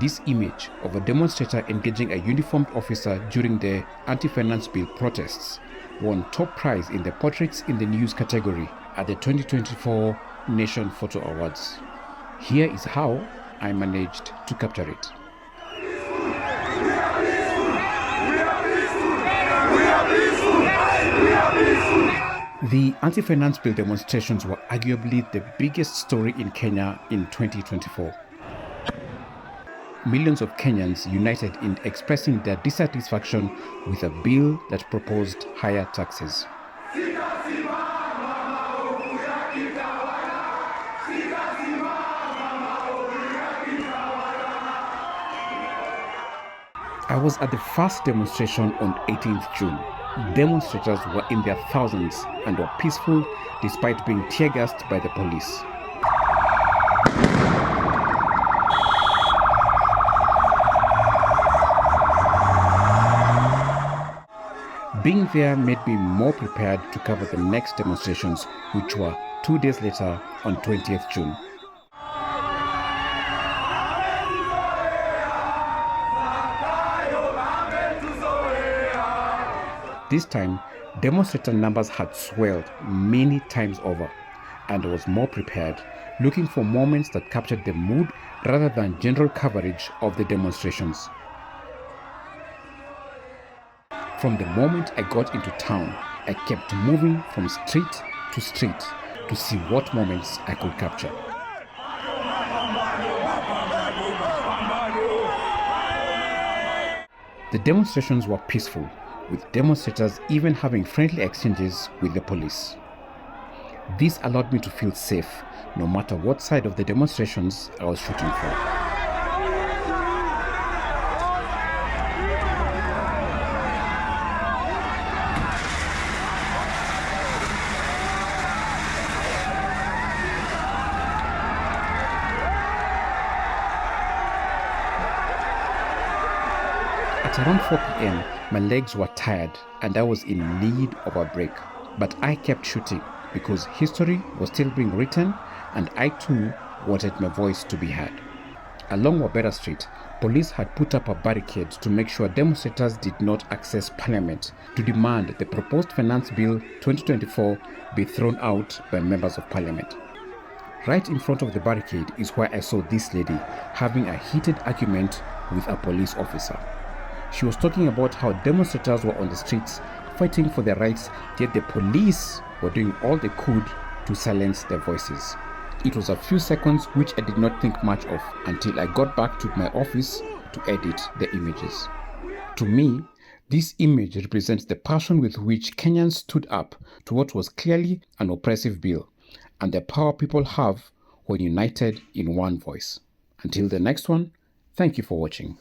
This image of a demonstrator engaging a uniformed officer during the anti-finance bill protests won top prize in the Portraits in the News category at the 2024 Nation Photo Awards. Here is how I managed to capture it. The anti-finance bill demonstrations were arguably the biggest story in Kenya in 2024. Millions of Kenyans united in expressing their dissatisfaction with a bill that proposed higher taxes. I was at the first demonstration on 18th June. Demonstrators were in their thousands and were peaceful despite being tear-gassed by the police. Being there made me more prepared to cover the next demonstrations, which were 2 days later on 20th June. This time, demonstrator numbers had swelled many times over, and I was more prepared, looking for moments that captured the mood rather than general coverage of the demonstrations. From the moment I got into town, I kept moving from street to street to see what moments I could capture. The demonstrations were peaceful, with demonstrators even having friendly exchanges with the police. This allowed me to feel safe, no matter what side of the demonstrations I was shooting for. At around 4 p.m., my legs were tired and I was in need of a break. But I kept shooting because history was still being written and I too wanted my voice to be heard. Along Wabera Street, police had put up a barricade to make sure demonstrators did not access Parliament to demand the proposed Finance Bill 2024 be thrown out by members of Parliament. Right in front of the barricade is where I saw this lady having a heated argument with a police officer. She was talking about how demonstrators were on the streets fighting for their rights, yet the police were doing all they could to silence their voices. It was a few seconds which I did not think much of until I got back to my office to edit the images. To me, this image represents the passion with which Kenyans stood up to what was clearly an oppressive bill and the power people have when united in one voice. Until the next one, thank you for watching.